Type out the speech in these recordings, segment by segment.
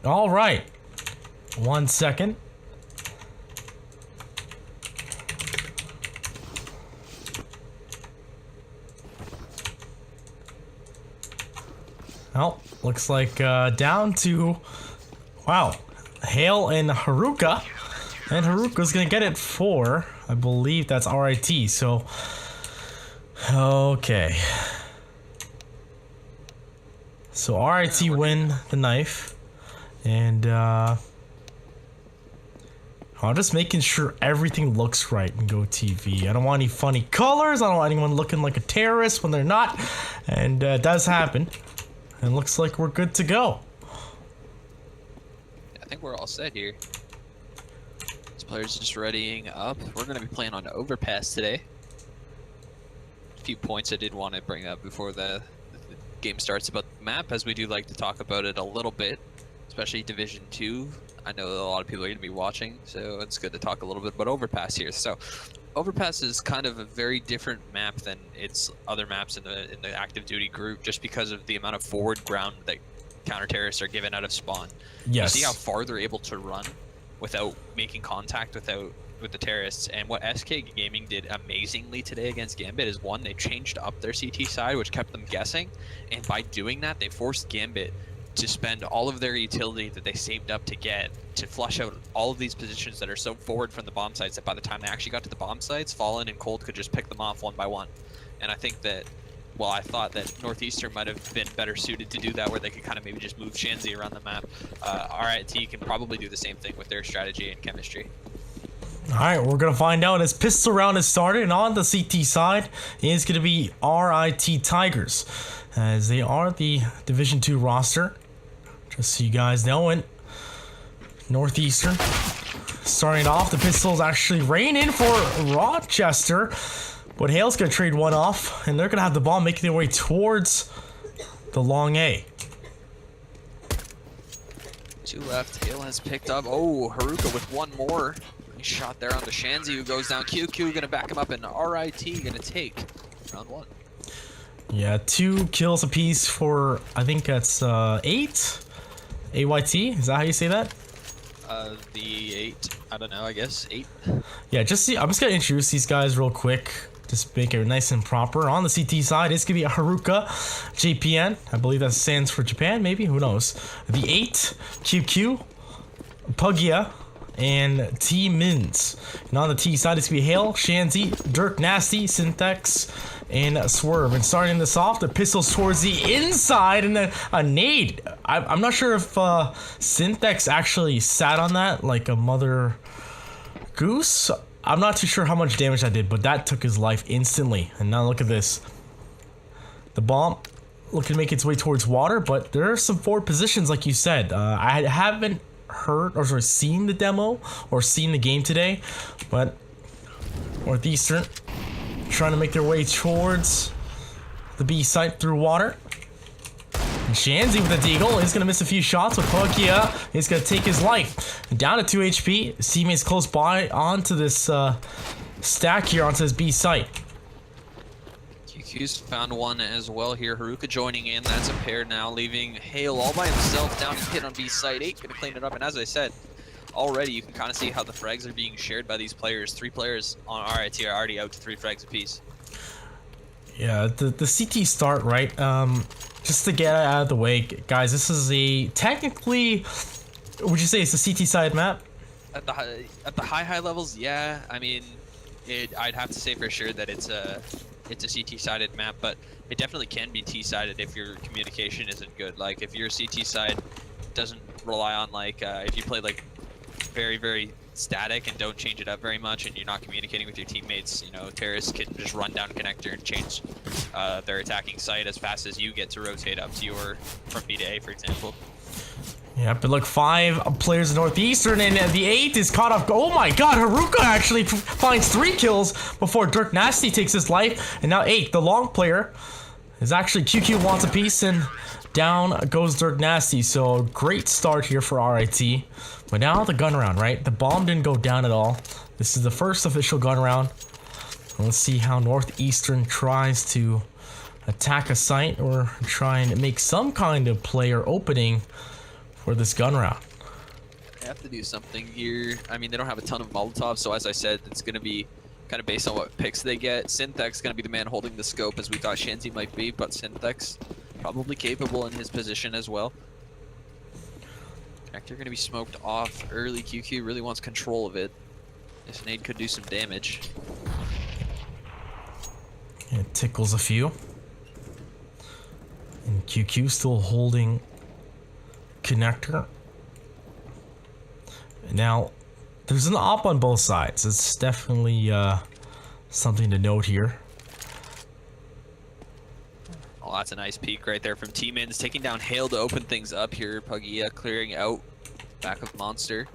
All right. 1 second. Well, looks like down to, wow, Hale and Haruka. And Haruka's gonna get it for, I believe that's RIT, so, okay. So RIT win the knife, and I'm just making sure everything looks right in Go TV. I don't want any funny colors, I don't want anyone looking like a terrorist when they're not, and it does happen. And looks like we're good to go. I think we're all set here. This player's just readying up. We're going to be playing on Overpass today. A few points I did want to bring up before the game starts about the map, as we do like to talk about it a little bit, especially Division 2. I know a lot of people are going to be watching, so it's good to talk a little bit about Overpass here. So, Overpass is kind of a very different map than its other maps in the active duty group, just because of the amount of forward ground that counter terrorists are given out of spawn. Yes. You see how far they're able to run without making contact with the terrorists. And what SK Gaming did amazingly today against Gambit is, one, they changed up their CT side, which kept them guessing, and by doing that, they forced Gambit to spend all of their utility that they saved up to get to flush out all of these positions that are so forward from the bomb sites that by the time they actually got to the bomb sites, Fallen and Cold could just pick them off one by one. And I think that, well, I thought that Northeastern might have been better suited to do that, where they could kind of maybe just move Shanzi around the map. RIT can probably do the same thing with their strategy and chemistry. Alright, we're gonna find out as pistol round has started, and on the CT side is gonna be RIT Tigers, as they are the Division 2 roster. Just so you guys know, and Northeastern starting off, the pistols actually rain in for Rochester, but Hale's gonna trade one off, and they're gonna have the ball making their way towards the long A. Two left, Hale has picked up, oh, Haruka with one more. Nice shot there onto Shanzi, who goes down. QQ gonna back him up, and RIT gonna take round one. Yeah, 2 kills apiece for, I think that's 8? AYT, is that how you say that? The 8, I don't know, I guess 8. Yeah, I'm just gonna introduce these guys real quick. Just make it nice and proper. On the CT side, it's gonna be a Haruka, JPN. I believe that stands for Japan, maybe, who knows. The 8, QQ, Pugia, and T Mins. And on the T side, it's gonna be Hale, Shanzi, Dirk Nasty, Syntax, and Swerve. And starting this off, the pistols towards the inside, and then a nade. I'm not sure if Syntax actually sat on that like a mother goose. I'm not too sure how much damage that did, but that took his life instantly. And now look at this. The bomb looking to make its way towards water, but there are some forward positions, like you said. I haven't heard or seen the demo or seen the game today, but Northeastern trying to make their way towards the B site through water. And Shanzi with a deagle is going to miss a few shots, but Pugia is going to take his life. And down to 2 HP, his teammates close by onto this stack here onto this B site. QQ's found one as well here. Haruka joining in. That's a pair now, leaving Hale all by himself down and hit on B site. 8 gonna clean it up. And as I said, already you can kind of see how the frags are being shared by these players. 3 players on RIT are already out to 3 frags apiece. Yeah, the CT start, right? Just to get it out of the way, guys, this is a technically, would you say it's a CT side map? At the high levels, yeah. I mean, I'd have to say for sure that it's a CT-sided map, but it definitely can be T-sided if your communication isn't good. Like, if your CT side doesn't rely on, like, if you play, like, very, very static and don't change it up very much, and you're not communicating with your teammates, you know, terrorists can just run down connector and change their attacking site as fast as you get to rotate up to your, from B to A, for example. Yeah, but look, 5 players in Northeastern, and the 8 is caught off. Oh my god, Haruka actually finds 3 kills before Dirk Nasty takes his life. And now 8, the long player, is actually QQ wants a piece, and down goes Dirk Nasty. So great start here for RIT. But now the gun round, right? The bomb didn't go down at all. This is the first official gun round. Let's see how Northeastern tries to attack a site or try and make some kind of player opening for this gun round. They have to do something here. I mean, they don't have a ton of Molotovs, so as I said, it's going to be kind of based on what picks they get. Synthec's going to be the man holding the scope, as we thought Shanzi might be, but Synthec's probably capable in his position as well. They're going to be smoked off early. QQ really wants control of it. This nade could do some damage. It tickles a few. And QQ still holding connector. Now, there's an op on both sides. It's definitely something to note here. Oh, that's a nice peek right there from T-Mins, taking down Hale to open things up here. Puggia clearing out back of Monster.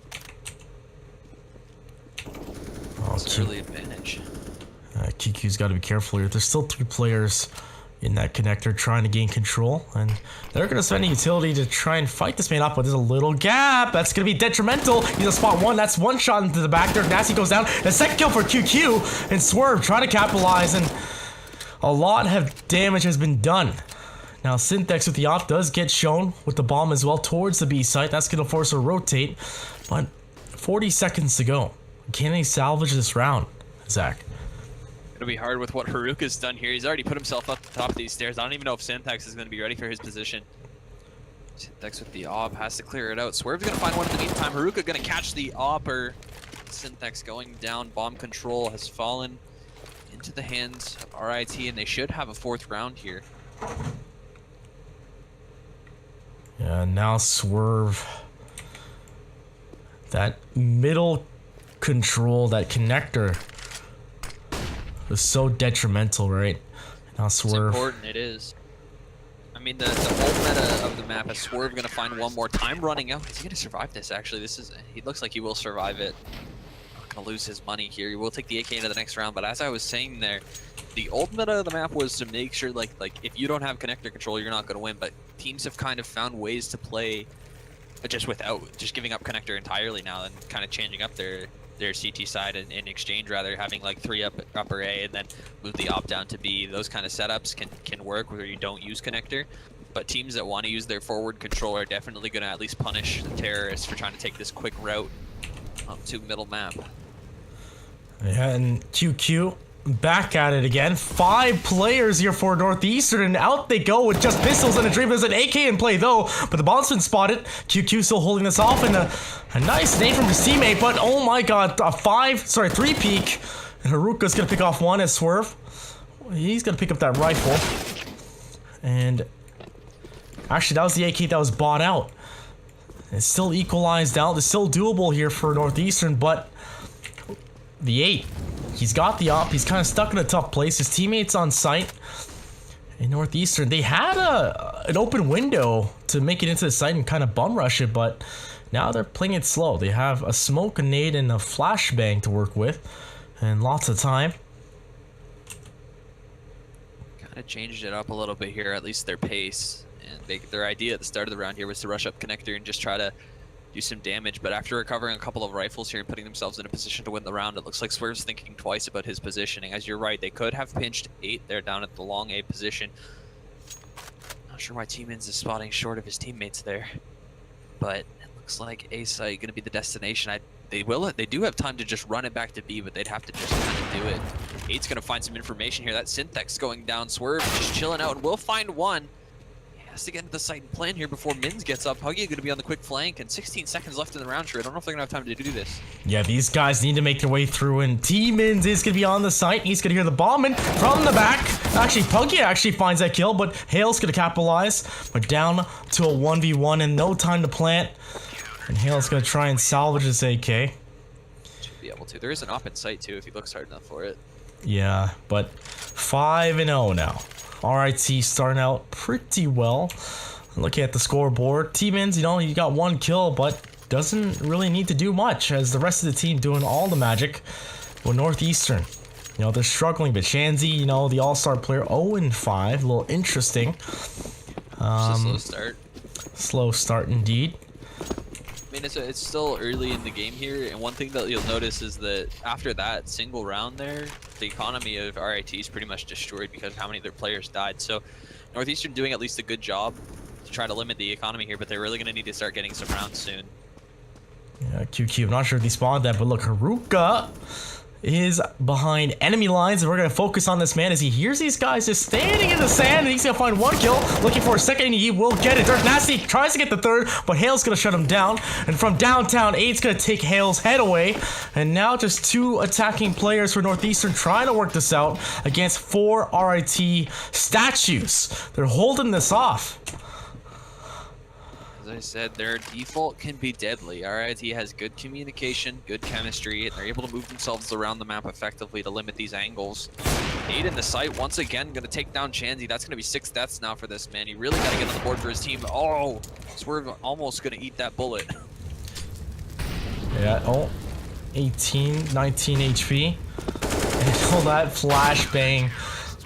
That's early advantage. QQ's got to be careful here. There's still 3 players in that connector trying to gain control, and they're going to spend a utility to try and fight this man up, but there's a little gap. That's going to be detrimental. He's a spot 1. That's 1 shot into the back there. Nasty goes down. The second kill for QQ, and Swerve trying to capitalize, and a lot of damage has been done. Now Synthex with the op does get shown with the bomb as well towards the B site. That's going to force a rotate, but 40 seconds to go. Can they salvage this round, Zach? It'll be hard with what Haruka's done here. He's already put himself up the top of these stairs. I don't even know if Syntax is going to be ready for his position. Syntax with the AWP has to clear it out. Swerve's going to find one in the meantime. Haruka going to catch the AWPer. Syntax going down. Bomb control has fallen into the hands of RIT, and they should have a 4th round here. Yeah, now Swerve. That middle control, that connector was so detrimental, right? Now Swerve. It's important, it is. I mean, the old meta of the map is Swerve going to find one more time running out. Is he going to survive this, actually? He looks like he will survive it. Not going to lose his money here. He will take the AK into the next round, but as I was saying there, the old meta of the map was to make sure, like if you don't have connector control, you're not going to win, but teams have kind of found ways to play just giving up connector entirely now and kind of changing up their CT side in exchange, rather having like 3 upper A and then move the op down to B. Those kind of setups can work where you don't use connector, but teams that want to use their forward control are definitely going to at least punish the terrorists for trying to take this quick route up to middle map. Yeah, and QQ back at it again. 5 players here for Northeastern, and out they go with just pistols and a dream. There's an AK in play though, but the bomb's been spotted. QQ still holding this off, and a nice nade from his teammate, but oh my god, a 3 peek. And Haruka's gonna pick off 1 as Swerve. He's gonna pick up that rifle. And actually, that was the AK that was bought out. It's still equalized out. It's still doable here for Northeastern, but the 8. He's got the op. He's kind of stuck in a tough place. His teammates on site in Northeastern. They had an open window to make it into the site and kind of bum rush it, but now they're playing it slow. They have a smoke, a nade, and a flashbang to work with, and lots of time. Kind of changed it up a little bit here, at least their pace. And their idea at the start of the round here was to rush up connector and just try to do some damage, but after recovering a couple of rifles here and putting themselves in a position to win the round, it looks like Swerve's thinking twice about his positioning. As you're right, they could have pinched 8 there down at the long A position. Not sure why T-Mins is spotting short of his teammates there, but it looks like A site going to be the destination. They do have time to just run it back to B, but they'd have to just kind of do it. 8's going to find some information here. That Synthex going down. Swerve just chilling out, and we'll find one. To get into the site and plan here before Mins gets up. Huggy going to be on the quick flank, and 16 seconds left in the round. Sure, I don't know if they're going to have time to do this. Yeah, these guys need to make their way through, and T-Mins is going to be on the site. He's going to hear the bombing from the back. Actually, Puggy actually finds that kill, but Hale's going to capitalize. But down to a 1v1 and no time to plant. And Hale's going to try and salvage this AK. Should be able to. There is an op in sight, too, if he looks hard enough for it. Yeah, but 5-0 now. RIT starting out pretty well. Looking at the scoreboard, T-Mins, he got 1 kill, but doesn't really need to do much, as the rest of the team doing all the magic. Well, Northeastern, they're struggling, but Shanzi, the all-star player, 0-5, a little interesting. Just a slow start. Slow start indeed. I mean, it's still early in the game here, and one thing that you'll notice is that after that single round there, the economy of RIT is pretty much destroyed because of how many of their players died. So Northeastern doing at least a good job to try to limit the economy here, but they're really going to need to start getting some rounds soon. Yeah, QQ. I'm not sure if he spawned that, but look, Haruka is behind enemy lines, and we're going to focus on this man as he hears these guys just standing in the sand, and he's going to find one kill, looking for a second, and he will get it. Dirk Nasty tries to get the third, but Hale's going to shut him down, and from downtown, 8's going to take Hale's head away, and now just 2 attacking players for Northeastern trying to work this out against 4 RIT statues. They're holding this off. As I said, their default can be deadly. RIT has good communication, good chemistry, and they're able to move themselves around the map effectively to limit these angles. 8 in the site, once again, going to take down Chansey. That's going to be 6 deaths now for this man. He really got to get on the board for his team. Oh, Swerve almost going to eat that bullet. Yeah, oh, 18, 19 HP. And all that flashbang.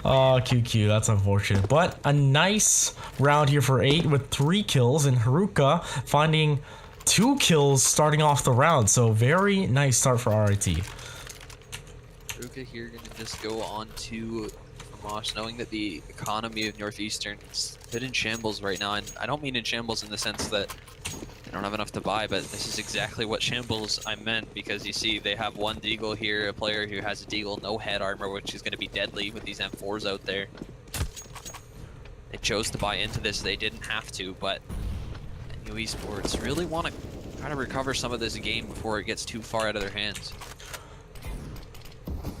Oh, QQ, that's unfortunate. But a nice round here for 8 with 3 kills, and Haruka finding 2 kills starting off the round. So very nice start for RIT. Haruka here going to just go on to Mosh, knowing that the economy of Northeastern is a bit in shambles right now. And I don't mean in shambles in the sense that they don't have enough to buy, but this is exactly what shambles I meant, because you see they have one deagle here, a player who has a deagle, no head armor, which is going to be deadly with these M4s out there. They chose to buy into this, they didn't have to, but NU Esports really want to try to recover some of this game before it gets too far out of their hands.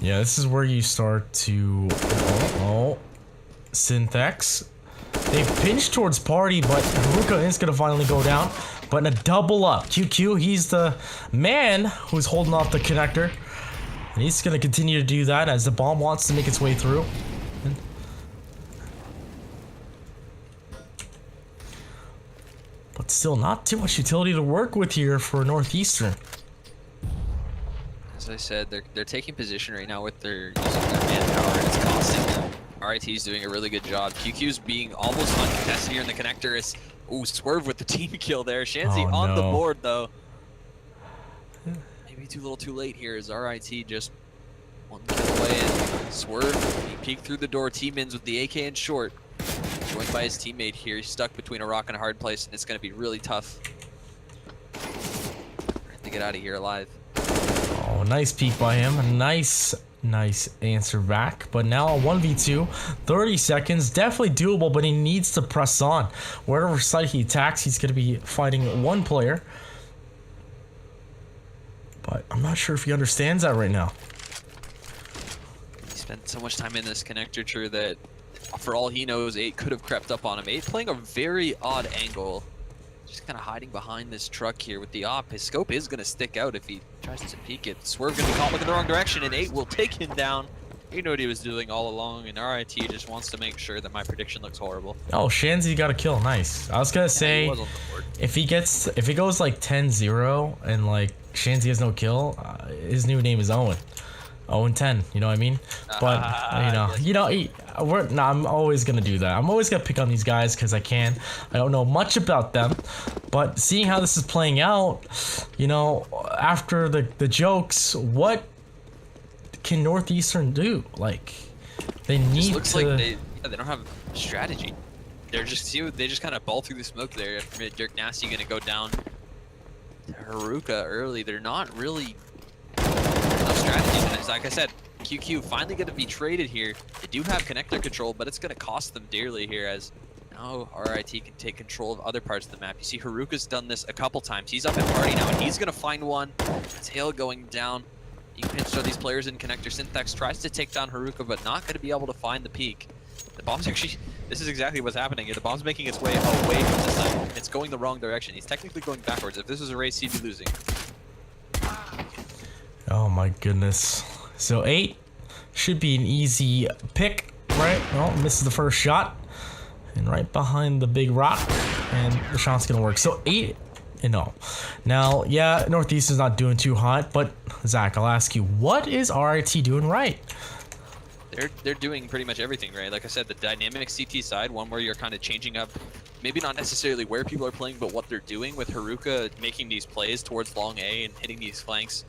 Yeah, this is where you start to... Oh, Synthex. They pinch towards party, but Haruka is going to finally go down. But in a double up, QQ, he's the man who's holding off the connector. And he's going to continue to do that as the bomb wants to make its way through. But still, not too much utility to work with here for Northeastern. As I said, they're taking position right now with their using their manpower, and it's costing them. RIT's doing a really good job. QQ's being almost uncontested here in the connector. Is Swerve with the team kill there. Shanzi on the board though. Maybe too little, too late here. As RIT just one kill away, and Swerve he peeked through the door. T-Mins with the AK in short, joined by his teammate here. He's stuck between a rock and a hard place, and it's going to be really tough to get out of here alive. Oh, nice peek by him. Nice answer back. But now a 1v2, 30 seconds, definitely doable, but he needs to press on. Wherever side he attacks, he's going to be fighting one player. But I'm not sure if he understands that right now. He spent so much time in this connector tree that for all he knows, 8 could have crept up on him. 8 playing a very odd angle. Just kind of hiding behind this truck here with the op. His scope is going to stick out if he tries to peek it. Swerve going to be caught looking the wrong direction, and 8 will take him down. He knew what he was doing all along, and RIT just wants to make sure that my prediction looks horrible. Oh, Shanzi got a kill. Nice. I was going to say, if he goes like 10-0 and like Shanzi has no kill, his new name is Owen. 0-10, you know what I mean? But I'm always gonna do that. I'm always gonna pick on these guys because I can. I don't know much about them, but seeing how this is playing out, you know, after the jokes, what can Northeastern do? Like, they need to. Looks like they don't have a strategy. They just kind of ball through the smoke there. Dirk Nasty gonna go down to Haruka early. They're not really. No strategy. Like I said, QQ finally going to be traded here. They do have connector control, but it's going to cost them dearly here, as now RIT can take control of other parts of the map. You see Haruka's done this a couple times. He's up in party now, and he's going to find one. Tail going down. You can pinch these players in connector. Synthex tries to take down Haruka, but not going to be able to find the peak. The bomb's actually... This is exactly what's happening here. The bomb's making its way away from the site. It's going the wrong direction. He's technically going backwards. If this was a race, he'd be losing. Oh my goodness. So 8 should be an easy pick, right? Well, misses the first shot. And right behind the big rock. And the shot's gonna work. So 8-0. Now, yeah, Northeast is not doing too hot, but Zach, I'll ask you, what is RIT doing right? They're doing pretty much everything right. Like I said, the dynamic CT side, one where you're kind of changing up, maybe not necessarily where people are playing, but what they're doing with Haruka making these plays towards long A and hitting these flanks.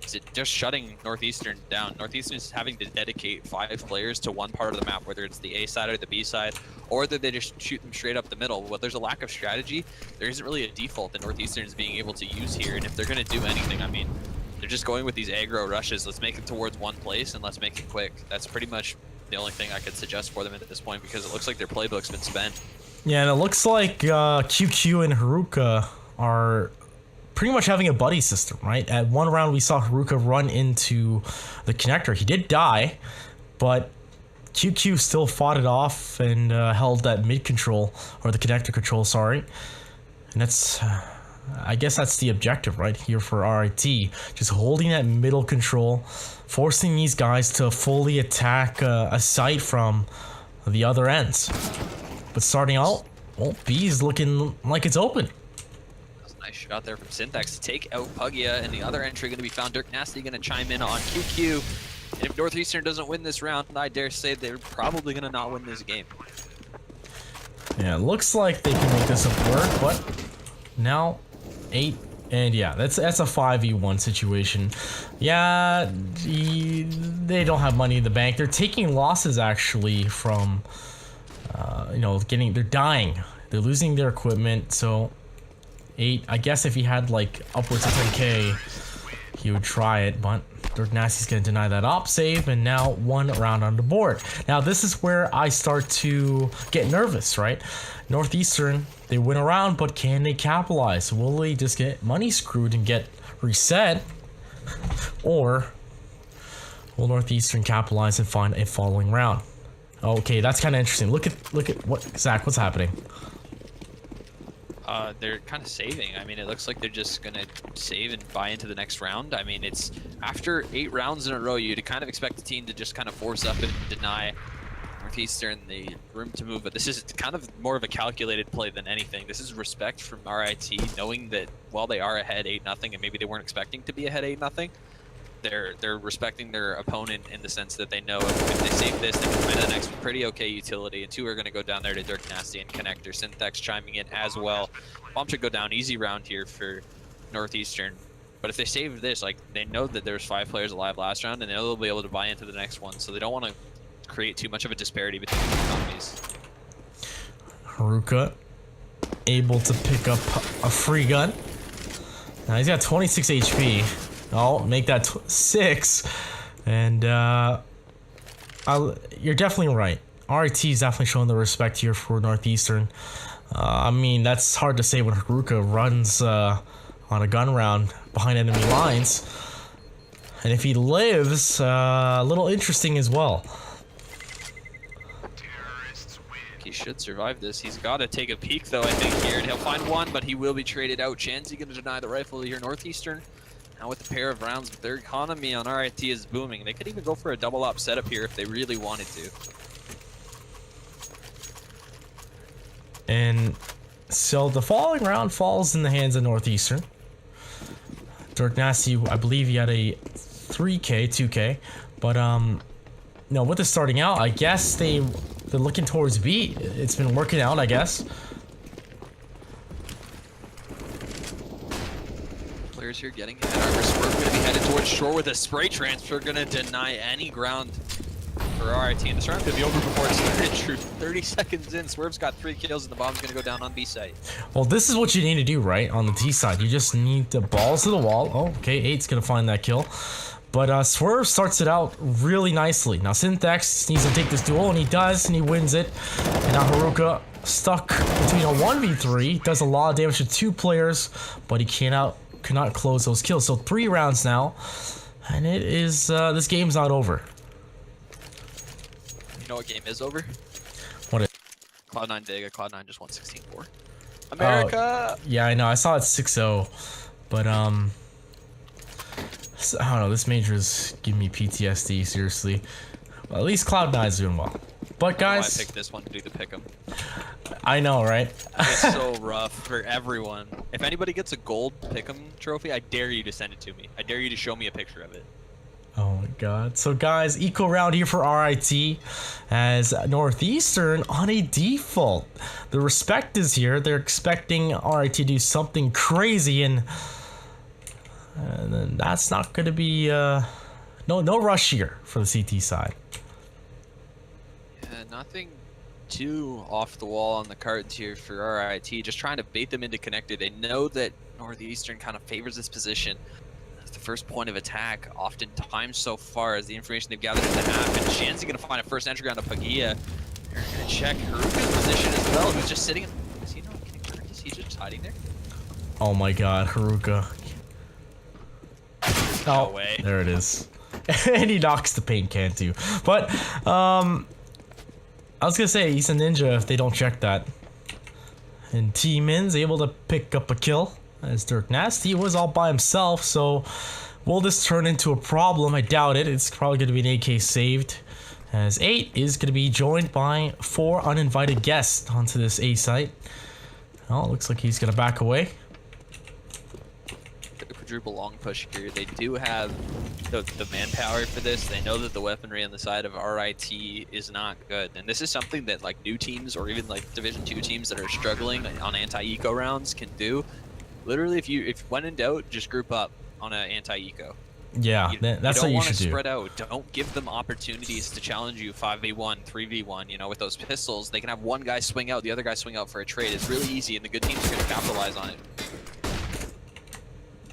is it just shutting Northeastern down. Northeastern is having to dedicate 5 players to one part of the map, whether it's the A side or the B side, or that they just shoot them straight up the middle. But there's a lack of strategy. There isn't really a default that Northeastern is being able to use here. And if they're going to do anything, I mean, they're just going with these aggro rushes. Let's make it towards one place and let's make it quick. That's pretty much the only thing I could suggest for them at this point, because it looks like their playbook's been spent. Yeah, and it looks like QQ and Haruka are pretty much having a buddy system, right? At one round, we saw Haruka run into the connector. He did die, but QQ still fought it off and held that mid control, or the connector control, sorry. And that's, I guess that's the objective right here for RIT. Just holding that middle control, forcing these guys to fully attack a site from the other ends. But starting out, well, B is looking like it's open. Nice shot there from Syntax to take out Puggia, and the other entry going to be found. Dirk Nasty going to chime in on QQ. And if Northeastern doesn't win this round, I dare say they're probably going to not win this game. Yeah, it looks like they can make this work, but now 8, and yeah, that's a 5v1 situation. Yeah, they don't have money in the bank. They're taking losses actually from, you know, they're dying. They're losing their equipment, so 8, I guess if he had like upwards of 10k, he would try it, but Dirk Nasty's gonna deny that op save, and now 1 round on the board. Now this is where I start to get nervous, right? Northeastern, they win a round, but can they capitalize? Will they just get money screwed and get reset? Or will Northeastern capitalize and find a following round? Okay, that's kind of interesting. Look at what, Zach, what's happening? They're kind of saving. I mean, it looks like they're just going to save and buy into the next round. I mean, it's after 8 rounds in a row, you'd kind of expect the team to just kind of force up and deny Northeastern the room to move. But this is kind of more of a calculated play than anything. This is respect from RIT, knowing that while they are ahead 8-0, and maybe they weren't expecting to be ahead 8-0, they're respecting their opponent in the sense that they know if they save this, they can win the next pretty okay utility. And 2 are going to go down there to Dirk Nasty and Connector. Syntax chiming in as well. Bomb should go down easy round here for Northeastern. But if they save this, like, they know that there's 5 players alive last round, and they'll be able to buy into the next one. So they don't want to create too much of a disparity between the economies. Haruka able to pick up a free gun. Now he's got 26 HP. I'll make that 6, and you're definitely right. RIT is definitely showing the respect here for Northeastern. I mean, that's hard to say when Haruka runs on a gun round behind enemy lines, and if he lives, a little interesting as well. He should survive this. He's got to take a peek though, I think, here, and he'll find one, but he will be traded out. Chansey going to deny the rifle here. Northeastern now with a pair of rounds, but their economy on RIT is booming. They could even go for a double op setup here if they really wanted to. And so the following round falls in the hands of Northeastern. Dirk Nasty, I believe he had a 3k, 2k, but no, with it starting out, I guess they're looking towards B. It's been working out, I guess. Players here getting hit. We're going to be headed towards shore with a spray transfer. Going to deny any ground for RIT. And this round could be over before it started. True. 30 seconds in. Swerve's got 3 kills, and the bomb's going to go down on B site. Well, this is what you need to do, right? On the T side, you just need the balls to the wall. Oh, okay, 8's going to find that kill. But Swerve starts it out really nicely. Now Syntax needs to take this duel, and he does, and he wins it. And now Haruka stuck between a 1v3, does a lot of damage to 2 players, but he cannot close those kills. So 3 rounds now, and it is this game's not over. You know what game is over? What is Cloud9 Vega. Cloud9 just won 16-4. America! Yeah, I know. I saw it 6-0, but I don't know. This major is giving me PTSD. Seriously. Well, at least Cloud9 is doing well. But guys, I picked this one to do the pick'em. I know, right? It's so rough for everyone. If anybody gets a gold pick'em trophy, I dare you to send it to me. I dare you to show me a picture of it. Oh my god. So guys, equal round here for RIT as Northeastern on a default. The respect is here. They're expecting RIT to do something crazy, and And then that's not going to be no rush here for the CT side. Yeah, nothing too off the wall on the cards here for RIT. Just trying to bait them into connected. They know that Northeastern kind of favors this position as the first point of attack, oftentimes so far, as the information they've gathered in the half. And Shan's going to find a first entry ground to Pagia. They're going to check Haruka's position as well, who's just sitting in... Is he not getting hurt? Is he just hiding there? Oh my god, Haruka. No way. There it is. And he knocks the paint can too. But, I was gonna say, he's a ninja if they don't check that. And T-Min's able to pick up a kill, as Dirk Nasty was all by himself, so will this turn into a problem? I doubt it. It's probably gonna be an AK saved, as 8 is gonna be joined by 4 uninvited guests onto this A site. Well, it looks like he's gonna back away. Quadruple long push here. They do have the manpower for this. They know that the weaponry on the side of RIT is not good, and this is something that like new teams or even like Division 2 teams that are struggling on anti-eco rounds can do. Literally, if when in doubt, just group up on an anti-eco. Yeah, that's what you should do. Don't spread out. Don't give them opportunities to challenge you 5v1, 3v1. You know, with those pistols, they can have one guy swing out, the other guy swing out for a trade. It's really easy, and the good teams are going to capitalize on it.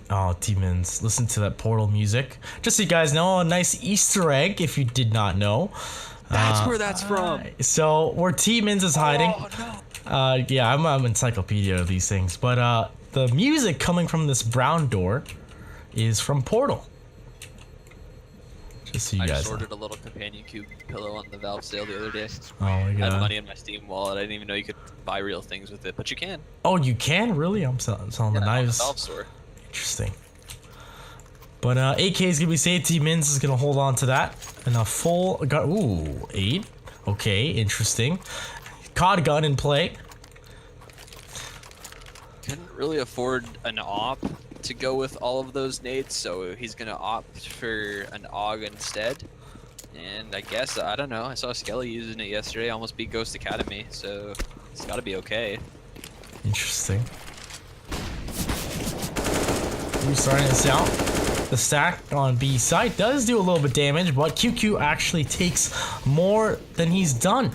Oh, T-Mins, listen to that Portal music. Just so you guys know, a nice Easter egg if you did not know. That's where that's from. So, where T-Mins is hiding. Oh, no. Yeah, I'm an encyclopedia of these things. But the music coming from this brown door is from Portal. Just so you guys I just know. ordered a little companion cube pillow on the Valve sale the other day. Oh my I had god. money in my Steam wallet. I didn't even know you could buy real things with it, but you can. Oh, you can? Really? I'm selling the knives. On the Valve store. Interesting. But AK is gonna be saved. T-Mins is gonna hold on to that. And a full gun. Ooh, 8. Okay, interesting. COD gun in play. Couldn't really afford an op to go with all of those nades, so he's gonna opt for an AUG instead. And I guess, I don't know, I saw Skelly using it yesterday, almost beat Ghost Academy, so it's gotta be okay. Interesting. We're starting this out. The stack on B side does do a little bit damage, but QQ actually takes more than he's done.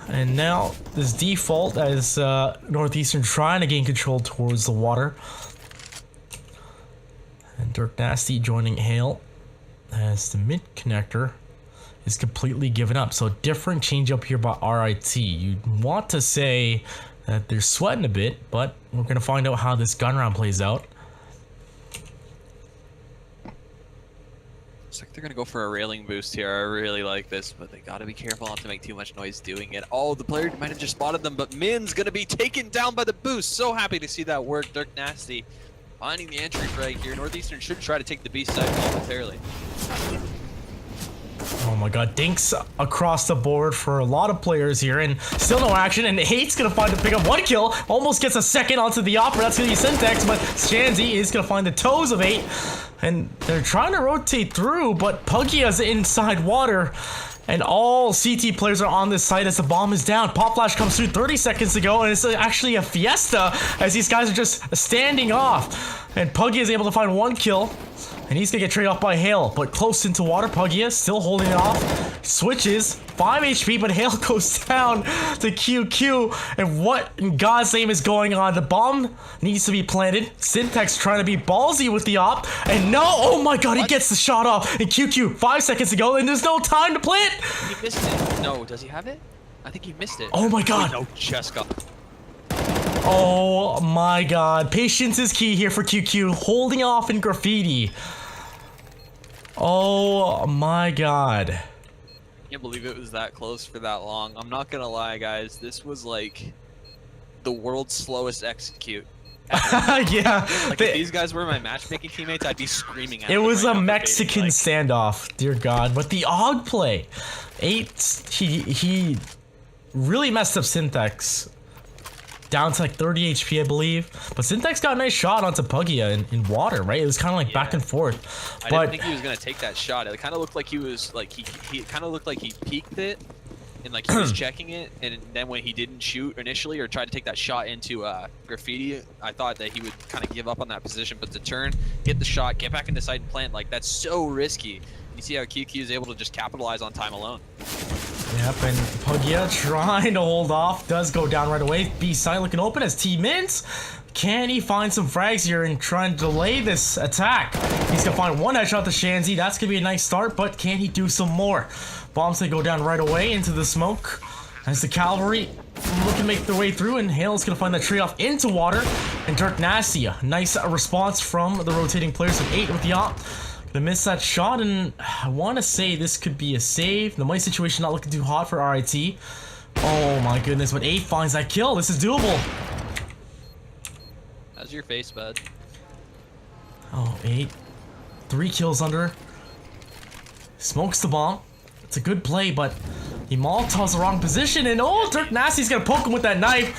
And now this default as Northeastern trying to gain control towards the water. And Dirk Nasty joining Hale as the mid connector is completely given up. So different change up here by RIT. You want to say that they're sweating a bit, but we're going to find out how this gun round plays out. Looks like they're gonna go for a railing boost here. I really like this, but they gotta be careful not to make too much noise doing it. Oh, the player might have just spotted them, but Min's gonna be taken down by the boost. So happy to see that work. Dirk Nasty finding the entry right here. Northeastern should try to take the B side momentarily. Oh my god, dinks across the board for a lot of players here, and still no action, and Hate's gonna find to pick up 1 kill, almost gets a second onto the Opera, that's gonna be Syntax, but Shanzi is gonna find the toes of 8, and they're trying to rotate through, but Pugia's inside water, and all CT players are on this site as the bomb is down. Pop Flash comes through 30 seconds ago, and it's actually a fiesta, as these guys are just standing off, and Pugia is able to find 1 kill. And he's gonna get traded off by Hale, but close into water. Pugia still holding it off. Switches, 5 HP, but Hale goes down to QQ. And what in God's name is going on? The bomb needs to be planted. Syntax trying to be ballsy with the op. And no, oh my god, he gets the shot off. And QQ, 5 seconds ago, and there's no time to plant. He missed it. No, does he have it? I think he missed it. Oh my god. No, just got. Oh my god. Patience is key here for QQ. Holding off in graffiti. Oh my god. I can't believe it was that close for that long. I'm not gonna lie, guys. This was like the world's slowest execute. Yeah. Like if these guys were my matchmaking teammates, I'd be screaming at them. It was right a now Mexican like, standoff, dear god. But the AUG play. 8, he really messed up Syntax. Down to like 30 HP, I believe. But Syntax got a nice shot onto Pugia in water, right? It was kind of like back and forth. I didn't think he was gonna take that shot. It kind of looked like he was like he kind of looked like he peeked it, And like he was checking it, and then when he didn't shoot initially or tried to take that shot into graffiti, I thought that he would kind of give up on that position. But to turn, get the shot, get back into site and plant, like that's so risky. You see how QQ is able to just capitalize on time alone. Yep, and Puggia trying to hold off, does go down right away. B side looking open as T-Mins. Can he find some frags here and try and delay this attack? He's gonna find one headshot to Shanzi. That's gonna be a nice start, but can he do some more? Bombs they go down right away into the smoke as the cavalry looking to make their way through, and Hale's gonna find that trade off into water. And Dirk Nasty, a nice response from the rotating players of 8 with the op. Gonna miss that shot, and I want to say this could be a save. The money situation not looking too hot for RIT. Oh my goodness, but 8 finds that kill. This is doable. How's your face, bud? Oh, 8. 3 kills under. Smokes the bomb. It's a good play, but he Molotov's the wrong position, and oh, Dirk Nasty's gonna poke him with that knife.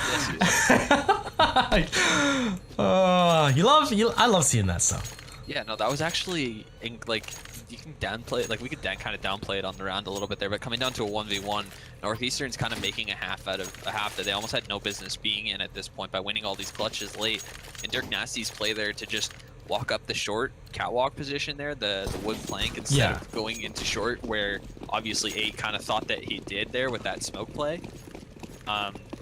I love seeing that stuff. Yeah, no, that was actually like you can downplay it. Like we could kind of downplay it on the round a little bit there, but coming down to a 1v1, Northeastern's kind of making a half out of a half that they almost had no business being in at this point by winning all these clutches late. And Dirk Nasty's play there to just walk up the short catwalk position there, the wood plank, instead of going into short, where obviously 8 kind of thought that he did there with that smoke play.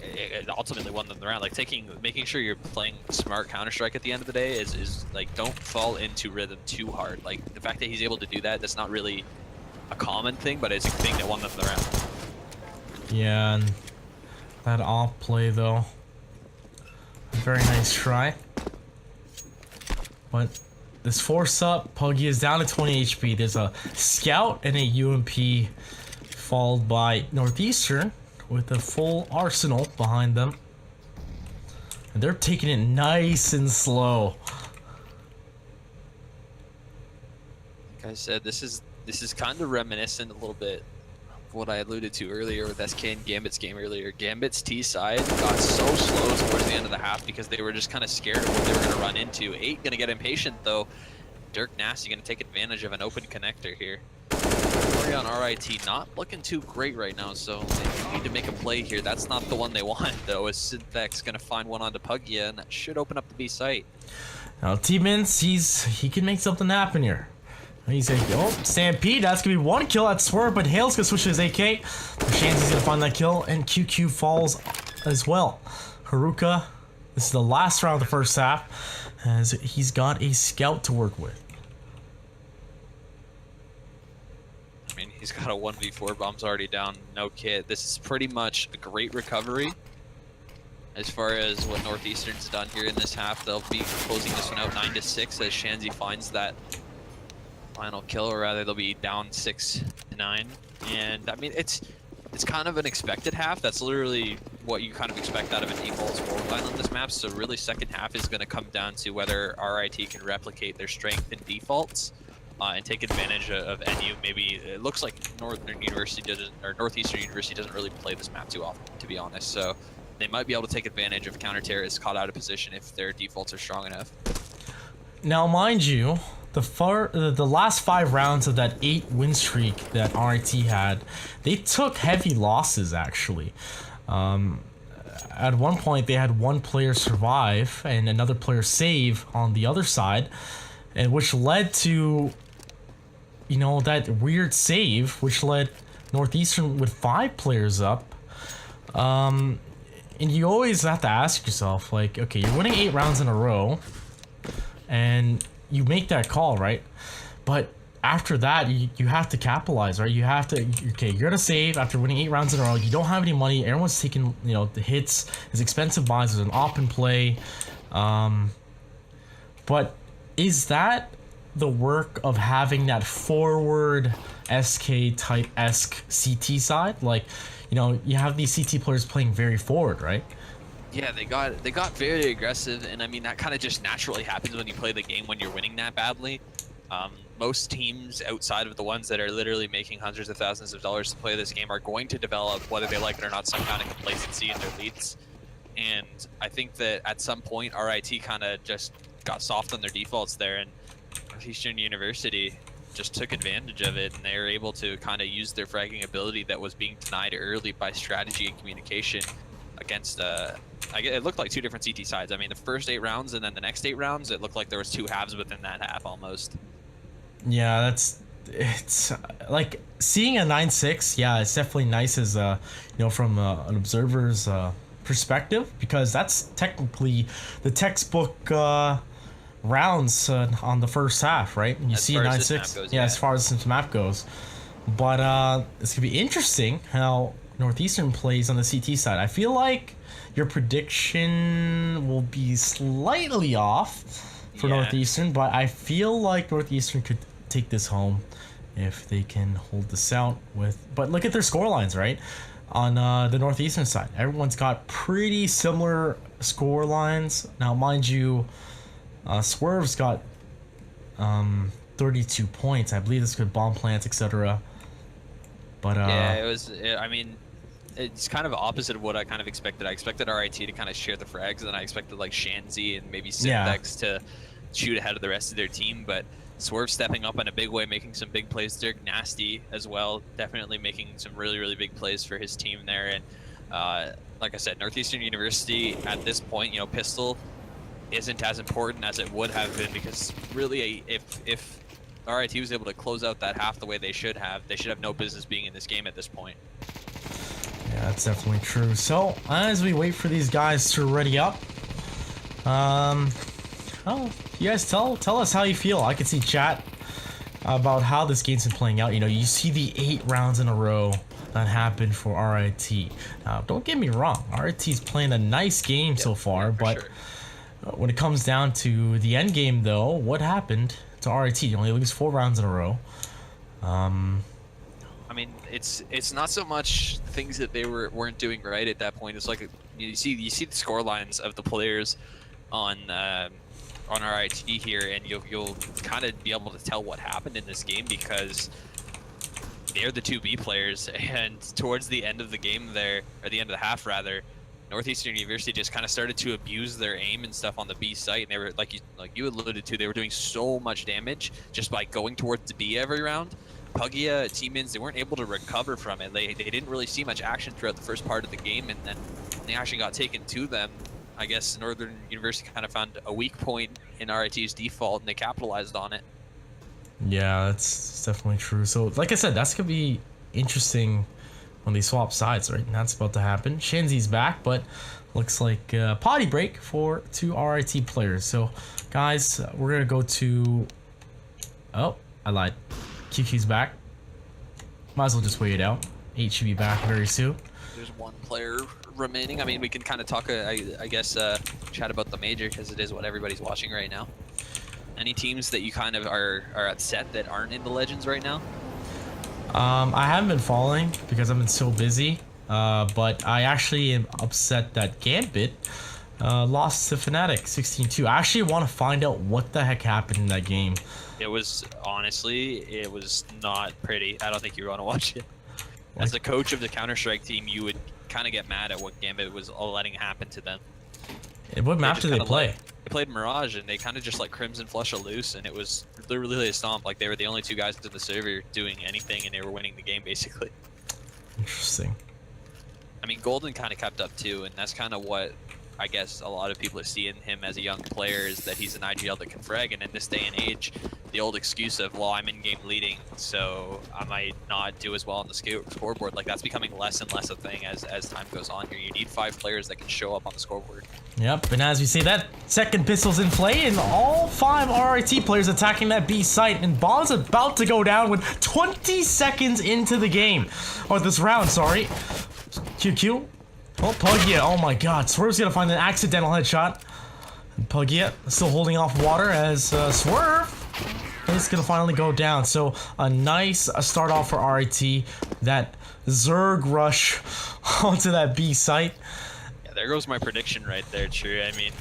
It ultimately won them the round. Like making sure you're playing smart Counter-Strike at the end of the day is like, don't fall into rhythm too hard. Like the fact that he's able to do that's not really a common thing, but it's a thing that won them the round. Yeah, and that off play though, very nice try. But this force up, Puggy is down to 20 HP. There's a scout and a UMP followed by Northeastern with a full arsenal behind them. And they're taking it nice and slow. Like I said, this is kind of reminiscent a little bit of what I alluded to earlier with SK and Gambit's game earlier. Gambit's T side got so slow towards the end of the half because they were just kind of scared of what they were going to run into. 8 going to get impatient though. Dirk Nasty going to take advantage of an open connector here. On RIT not looking too great right now, so they need to make a play here. That's not the one they want though, as Synthec's gonna find one onto Puggia, and that should open up the B site. Now T-Mins, he can make something happen here. He's gonna go Stampede, that's gonna be 1 kill at Swerve, but Hale's gonna switch to his AK. Shanzy's gonna find that kill, and QQ falls as well. Haruka, this is the last round of the first half, as he's got a scout to work with. I mean, he's got a 1v4, bomb's already down, no kit. This is pretty much a great recovery as far as what Northeastern's done here in this half. They'll be closing this one out 9-6 as Shanzy finds that final kill, or rather they'll be down 6-9. And I mean, it's kind of an expected half. That's literally what you kind of expect out of a default scoreline on this map. So really second half is going to come down to whether RIT can replicate their strength in defaults and take advantage of NU. Maybe it looks like Northeastern University doesn't really play this map too often, to be honest. So they might be able to take advantage of counter-terrorists caught out of position if their defaults are strong enough. Now, mind you, the last 5 rounds of that 8 win streak that RIT had, they took heavy losses actually. At one point, they had 1 player survive and another player save on the other side, and which led to, you know, that weird save, which led Northeastern with 5 players up. And you always have to ask yourself, like, okay, you're winning 8 rounds in a row, and you make that call, right? But after that, you have to capitalize, right? You have to, okay, you're gonna save after winning 8 rounds in a row. You don't have any money. Everyone's taking, you know, the hits. It's expensive buys. There's an op and play. But is that the work of having that forward SK type-esque CT side? Like, you know, you have these CT players playing very forward, right? Yeah, they got very aggressive, and I mean that kind of just naturally happens when you play the game when you're winning that badly. Most teams outside of the ones that are literally making hundreds of thousands of dollars to play this game are going to develop, whether they like it or not, some kind of complacency in their leads. And I think that at some point RIT kind of just got soft on their defaults there, and Northeastern University, just took advantage of it, and they were able to kind of use their fragging ability that was being denied early by strategy and communication against it looked like two different CT sides. I mean, the first 8 rounds and then the next 8 rounds, it looked like there was 2 halves within that half almost. Yeah, it's like seeing a 9-6. Yeah, it's definitely nice as from an observer's perspective, because that's technically the textbook rounds on the first half, right? You see a 9-6. Yeah, as far as this map goes. But it's gonna be interesting how Northeastern plays on the CT side. I feel like your prediction will be slightly off for Northeastern, but I feel like Northeastern could take this home if they can hold this out with. But look at their score lines, right? On the Northeastern side, everyone's got pretty similar score lines. Now, mind you, Swerve's got 32 points. I believe this could bomb plants, etc. But yeah, I mean, it's kind of opposite of what I kind of expected. I expected RIT to kind of share the frags, and then I expected like Shanzi and maybe Syntax to shoot ahead of the rest of their team. But Swerve stepping up in a big way, making some big plays. Dirk Nasty as well, definitely making some really, really big plays for his team there. And like I said, Northeastern University at this point, pistol isn't as important as it would have been, because really, if RIT was able to close out that half the way they should have no business being in this game at this point. Yeah, that's definitely true. So as we wait for these guys to ready up, you guys tell us how you feel. I can see chat about how this game's been playing out. You see the 8 rounds in a row that happened for RIT. Now, don't get me wrong, RIT's playing a nice game so far, but sure. When it comes down to the end game, though, what happened to RIT? You only lose 4 rounds in a row. I mean, it's not so much things that they weren't doing right at that point. It's like you see the score lines of the players on RIT here, and you'll kind of be able to tell what happened in this game, because they're the 2B players, and towards the end of the game there, or the end of the half rather, Northeastern University just kind of started to abuse their aim and stuff on the B site, and they were like you alluded to, they were doing so much damage just by going towards the B every round. Puggia, T-Mins, they weren't able to recover from it. They didn't really see much action throughout the first part of the game, and then the action got taken to them. I guess Northern University kind of found a weak point in RIT's default, and they capitalized on it. Yeah, that's definitely true. So, like I said, that's going to be interesting when they swap sides, right? And that's about to happen. Shanzi's back, but looks like a potty break for 2 RIT players. So, guys, we're going to go to... Oh, I lied. QQ's back. Might as well just wait it out. 8 should be back very soon. There's 1 player remaining. I mean, we can kind of talk, I guess, chat about the major, because it is what everybody's watching right now. Any teams that you kind of are upset that aren't in the Legends right now? I haven't been following because I've been so busy. But I actually am upset that Gambit lost to Fnatic 16-2. I actually want to find out what the heck happened in that game. It was, honestly, it was not pretty. I don't think you want to watch it. As the coach of the Counter-Strike team, you would kind of get mad at what Gambit was letting happen to them. What map did they play? They played Mirage, and they kind of just like Crimson Flush a loose, and it was literally a stomp. Like, they were the only 2 guys in the server doing anything, and they were winning the game, basically. Interesting. I mean, Golden kind of kept up, too, and that's kind of what I guess a lot of people are seeing him as a young player, is that he's an IGL that can frag, and in this day and age, the old excuse of, well, I'm in-game leading, so I might not do as well on the scoreboard, like, that's becoming less and less a thing as time goes on here. You need 5 players that can show up on the scoreboard. Yep, and as we see, that second pistol's in play, and all 5 RIT players attacking that B site, and Bomb's about to go down with 20 seconds into the game. Or this round, sorry. QQ. Oh, Puggia. Oh my god. Swerve's gonna find an accidental headshot. And Puggia still holding off water as Swerve is gonna finally go down. So a nice start off for RIT. That Zerg rush onto that B site. Yeah, there goes my prediction right there, true. I mean,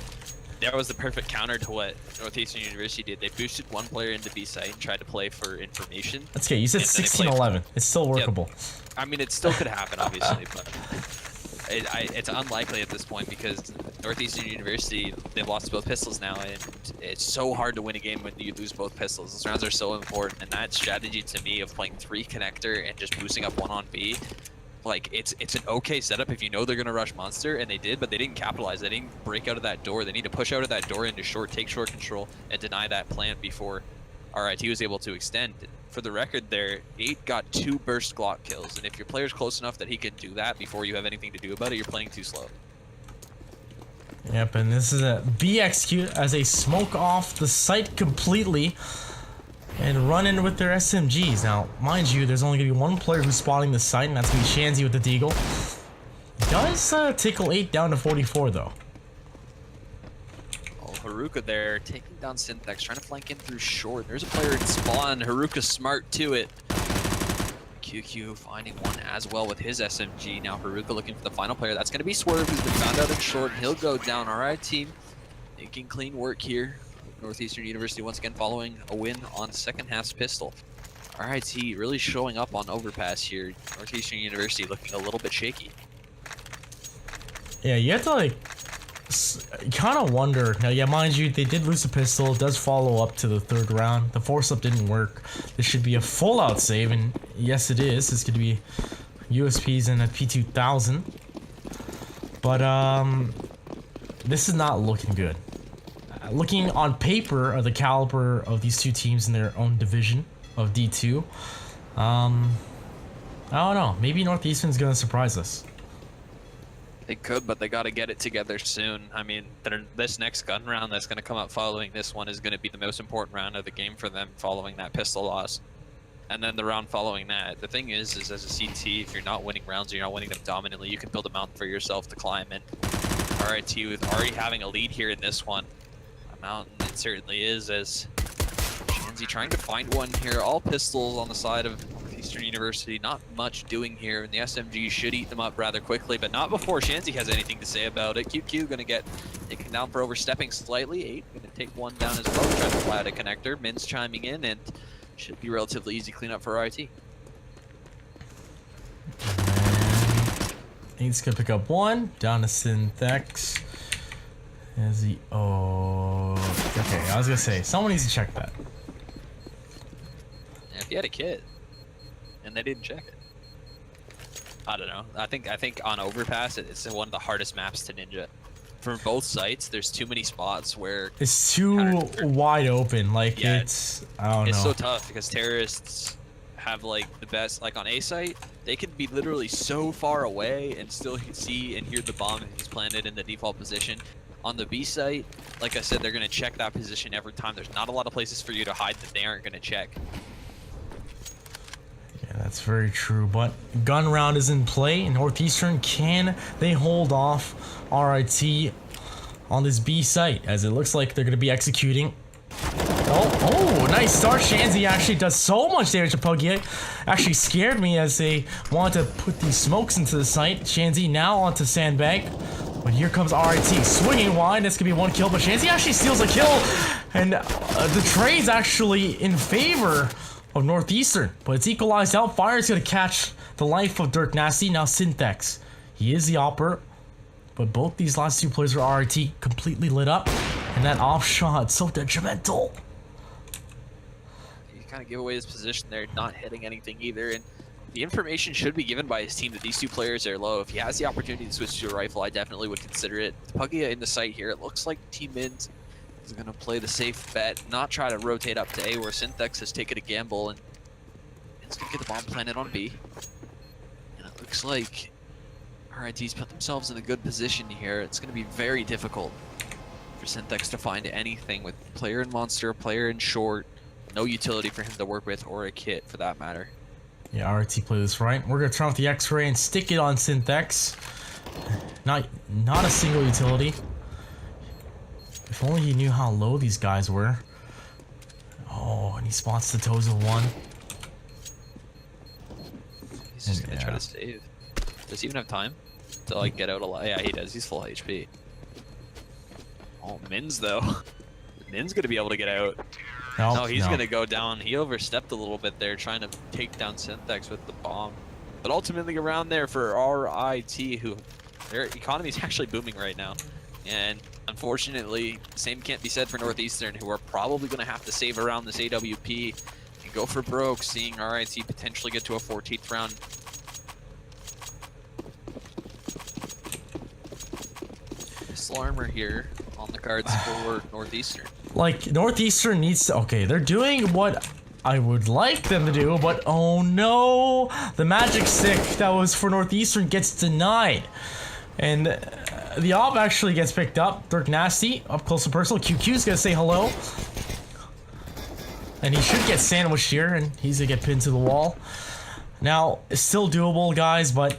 that was the perfect counter to what Northeastern University did. They boosted 1 player into B site and tried to play for information. That's okay. You said 16-11. It's still workable. Yeah, I mean, it still could happen, obviously, but it's unlikely at this point, because Northeastern University, they've lost both pistols now, and it's so hard to win a game when you lose both pistols. Those rounds are so important, and that strategy to me of playing 3 connector and just boosting up 1 on B, like it's an okay setup if you know they're gonna rush monster, and they did, but they didn't capitalize. They didn't break out of that door. They need to push out of that door into short, take short control, and deny that plant before RIT was able to extend. For the record there, 8 got 2 burst Glock kills, and if your player's close enough that he can do that before you have anything to do about it, you're playing too slow. Yep, and this is a B execute as they smoke off the site completely and run in with their SMGs. Now, mind you, there's only going to be 1 player who's spotting the site, and that's going to be Shanzy with the Deagle. Does tickle 8 down to 44, though. Oh, Haruka there, taking down Synthex, trying to flank in through short. There's a player in spawn. Haruka's smart to it. QQ finding one as well with his SMG. Now Haruka looking for the final player. That's going to be Swerve, who's been found out in short. He'll go down. All right, team. Making clean work here. Northeastern University once again following a win on second half's pistol. RIT really showing up on overpass here. Northeastern University looking a little bit shaky. Yeah, you have to like kind of wonder. Now, yeah, mind you, they did lose the pistol. It does follow up to the 3rd round. The force up didn't work. This should be a full out save, and yes, it is. It's going to be USPs and a P2000. But this is not looking good. Looking on paper of the caliber of these 2 teams in their own division of D2, I don't know. Maybe Northeastern's going to surprise us. They could, but they got to get it together soon. I mean, this next gun round that's going to come up following this one is going to be the most important round of the game for them following that pistol loss. And then the round following that. The thing is as a CT, if you're not winning rounds or you're not winning them dominantly, you can build a mountain for yourself to climb. And RIT with already having a lead here in this one. A mountain it certainly is, as Shanzy trying to find one here. All pistols on the side of Northeastern University, not much doing here, and the SMG should eat them up rather quickly, but not before Shanzy has anything to say about it. QQ gonna get taken down for overstepping slightly. 8 gonna take one down as well, trying to fly out a connector. Min's chiming in, and should be relatively easy cleanup for RIT. He's gonna pick up 1 down to Synthex. As he okay, I was gonna say someone needs to check that. Yeah, if he had a kit and they didn't check it, I don't know. I think on overpass it's one of the hardest maps to ninja. From both sites, there's too many spots where it's too wide open. Like, yeah, I don't know. It's so tough because terrorists have like the best. Like on A site, they can be literally so far away and still see and hear the bomb if it's planted in the default position. On the B site, like I said, they're gonna check that position every time. There's not a lot of places for you to hide that they aren't gonna check. Yeah, that's very true. But gun round is in play. Northeastern, can they hold off RIT on this B site? As it looks like they're going to be executing. Oh, nice start. Shanzy actually does so much damage to Puggy. Actually scared me as they wanted to put these smokes into the site. Shanzy now onto Sandbag. But here comes RIT swinging wide. This could be 1 kill, but Shanzy actually steals a kill. And the trade's actually in favor of Northeastern, but it's equalized out. Fire's gonna catch the life of Dirk Nasty. Now Synthex, he is the opper, but both these last 2 players are RIT completely lit up, and that off shot so detrimental. You kind of give away his position there, not hitting anything either, and the information should be given by his team that these 2 players are low. If he has the opportunity to switch to a rifle, I definitely would consider it. Puggy in the site here, it looks like Team Min's is going to play the safe bet, not try to rotate up to A, where Synthex has taken a gamble, and it's going to get the bomb planted on B. And it looks like RIT's put themselves in a good position here. It's going to be very difficult for Synthex to find anything with player in monster, player in short, no utility for him to work with, or a kit for that matter. Yeah, RIT play this right. We're going to turn off the X-ray and stick it on Synthex. Not a single utility. If only he knew how low these guys were. Oh, and he spots the toes of 1. He's just gonna try to save. Does he even have time to like get out alive? Yeah, he does. He's full HP. Oh, Min's though. Min's gonna be able to get out. Nope, no, he's gonna go down. He overstepped a little bit there, trying to take down Synthex with the bomb. But ultimately around there for RIT, who their economy is actually booming right now. And unfortunately, same can't be said for Northeastern, who are probably going to have to save around this AWP and go for broke, seeing RIT potentially get to a 14th round. Pistol armor here on the cards for Northeastern. Like, Northeastern needs to... Okay, they're doing what I would like them to do, but oh no! The magic stick that was for Northeastern gets denied. And the op actually gets picked up. Dirk Nasty, up close and personal. QQ's gonna say hello. And he should get sandwiched here, and he's gonna get pinned to the wall. Now, it's still doable, guys, but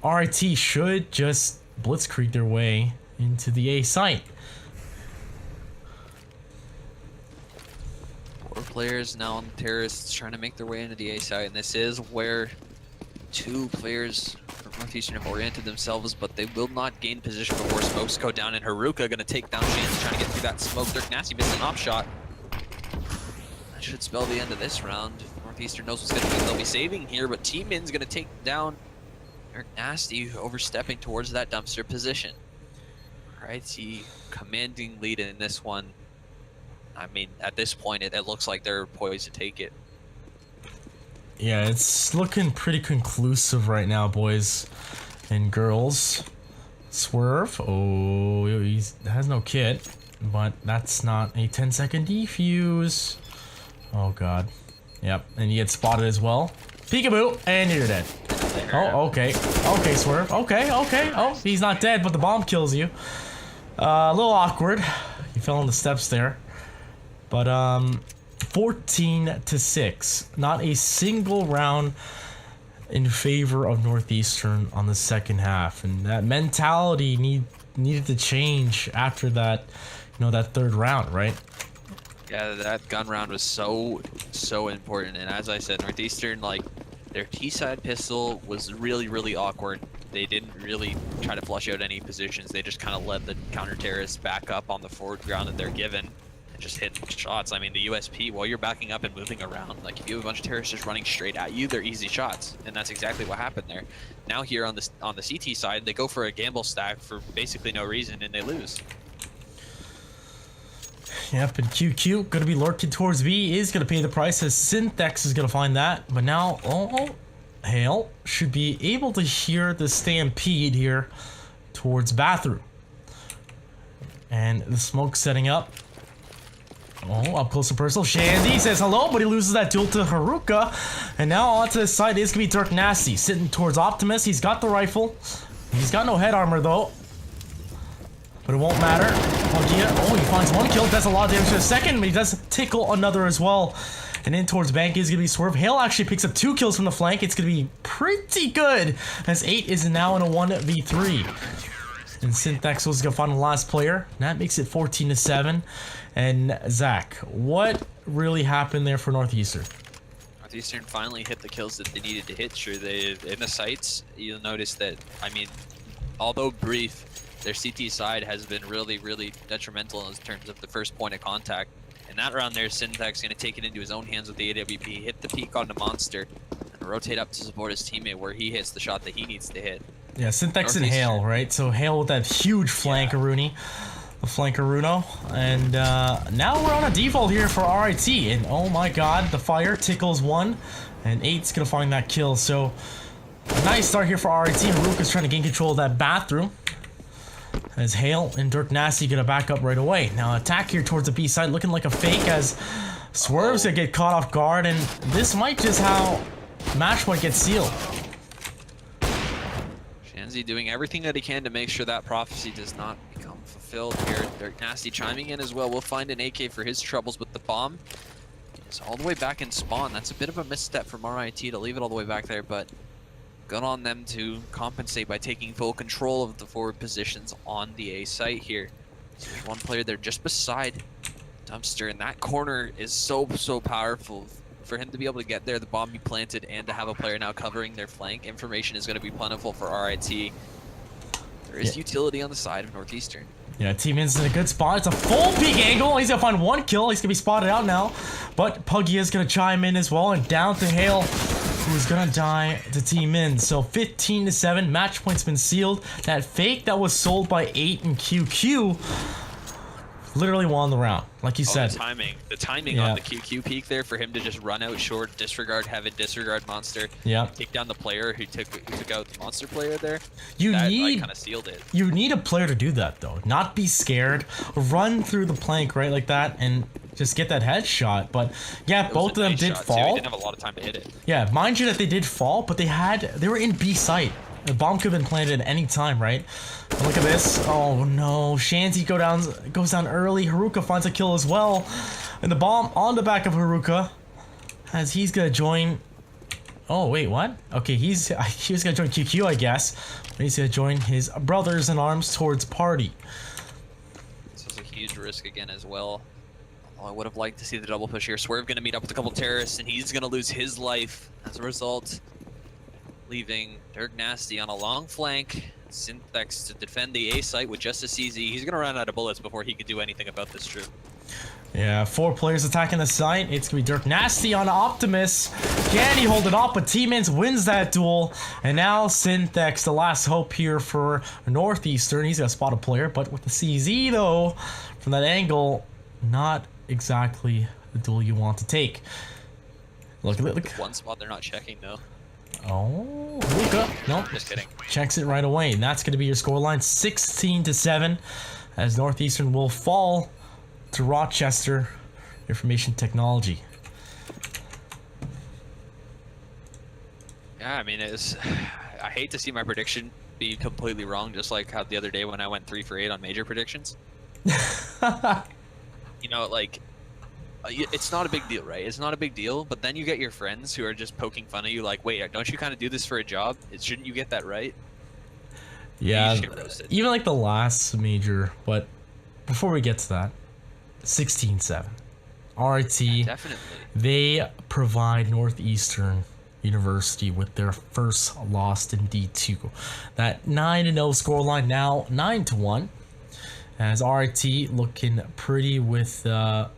RIT should just blitzkrieg their way into the A site. 4 players now on the terrorists trying to make their way into the A side, and this is where 2 players from Northeastern have oriented themselves, but they will not gain position before smokes go down, and Haruka gonna take down Shanzy trying to get through that smoke. Dirk Nasty missed an op shot. That should spell the end of this round. Northeastern knows what's gonna be. They'll be saving here, but T-Min's gonna take down Dirk Nasty, overstepping towards that dumpster position. RIT commanding lead in this one. I mean, at this point, it looks like they're poised to take it. Yeah, it's looking pretty conclusive right now, boys and girls. Swerve. Oh, he has no kit, but that's not a 10-second defuse. Oh, God. Yep, and you get spotted as well. Peekaboo, and you're dead. Oh, okay. Okay, Swerve. Okay, okay. Oh, he's not dead, but the bomb kills you. A little awkward. You fell on the steps there. But, 14-6. Not a single round in favor of Northeastern on the second half. And that mentality needed to change after that, you know, that third round, right? Yeah, that gun round was so important. And as I said, Northeastern, like, their T-side pistol was really awkward. They didn't really try to flush out any positions. They just kind of let the counter-terrorists back up on the forward ground that they're given. Just hit shots. I mean, the USP, while you're backing up and moving around, like if you have a bunch of terrorists just running straight at you, they're easy shots, and that's exactly what happened there. Now here on the CT side, they go for a gamble stack for basically no reason, and they lose. Yep, and QQ gonna be lurking towards B, is gonna pay the price as Synthex is gonna find that, but now Hale should be able to hear the stampede here towards bathroom, and the smoke setting up. Oh, up close and personal. Shanzy says hello, but he loses that duel to Haruka. And now onto the side is going to be Dirk Nasty, sitting towards Optimus. He's got the rifle. He's got no head armor, though. But it won't matter. Oh, he finds 1 kill. Does a lot of damage to the second, but he does tickle another as well. And in towards Bank is going to be Swerve. Hale actually picks up 2 kills from the flank. It's going to be pretty good, as 8 is now in a 1v3. And Synthex was going to find the last player. And that makes it 14-7. And Zach, what really happened there for Northeastern? Northeastern finally hit the kills that they needed to hit. Sure, in the sights, you'll notice that, I mean, although brief, their CT side has been really detrimental in terms of the first point of contact. And that round there, Syntax going to take it into his own hands with the AWP, hit the peak on the monster, and rotate up to support his teammate where he hits the shot that he needs to hit. Yeah, Syntax and Hale, right? So Hale with that huge flankaroonie. The flankaruno. And now we're on a default here for RIT. And oh my god, the fire tickles 1. And 8's going to find that kill. So, a nice start here for RIT. Haruka's trying to gain control of that bathroom. As Hale and Dirk Nasty going to back up right away. Now attack here towards the B side, looking like a fake as Swerve's going to get caught off guard. And this might just how match point gets sealed. Shanzy doing everything that he can to make sure that prophecy does not become fulfilled here. Dirk Nasty chiming in as well. We'll find an AK for his troubles, but the bomb is all the way back in spawn. That's a bit of a misstep from RIT to leave it all the way back there, but good on them to compensate by taking full control of the forward positions on the A site here. So there's 1 player there just beside Dumpster, and that corner is so powerful. For him to be able to get there, the bomb be planted, and to have a player now covering their flank, information is going to be plentiful for RIT. There is utility on the side of Northeastern. Yeah, T-Min's in a good spot. It's a full peek angle. He's going to find 1 kill. He's going to be spotted out now. But Puggy is going to chime in as well, and down to Hale. who's gonna die to Team In. So 15-7, match point's been sealed. That fake that was sold by 8 and QQ literally won the round, like you said. The timing on the QQ peak there for him to just run out short, disregard Heaven, disregard Monster, take down the player who took out the Monster player there. That kind of sealed it. You need a player to do that though. Not be scared, run through the plank right like that, and just get that headshot. But yeah, both of them did fall. He didn't have a lot of time to hit it. Yeah, mind you that they did fall, but they were in B site. The bomb could have been planted at any time, right? And look at this. Oh no, Shanzi goes down early. Haruka finds a kill as well. And the bomb on the back of Haruka as he's gonna join. Oh wait, what? Okay, he was gonna join QQ, I guess. But he's gonna join his brothers in arms towards party. This is a huge risk again as well. I would have liked to see the double push here. Swerve gonna meet up with a couple terrorists and he's gonna lose his life as a result, leaving Dirk Nasty on a long flank. Synthex to defend the A site with just a CZ. He's gonna run out of bullets before he could do anything about this troop. Yeah, 4 players attacking the site. It's gonna be Dirk Nasty on Optimus. Can he hold it off? But T-Mins wins that duel. And now Synthex, the last hope here for Northeastern. He's gonna spot a player, but with the CZ though, from that angle, not exactly the duel you want to take. Look. One spot they're not checking though. Oh, Luka. Nope. Just kidding. Checks it right away. And that's going to be your scoreline, 16-7, as Northeastern will fall to Rochester Information Technology. Yeah, I mean, I hate to see my prediction be completely wrong, just like how the other day when I went 3 for 8 on major predictions. You know, like, it's not a big deal, right? It's not a big deal, but then you get your friends who are just poking fun at you like, wait, don't you kind of do this for a job? Shouldn't you get that right? Yeah, even like the last major, but before we get to that, 16-7. RIT, yeah, definitely. They provide Northeastern University with their first loss in D2. That 9-0 scoreline now 9-1, as RIT looking pretty with the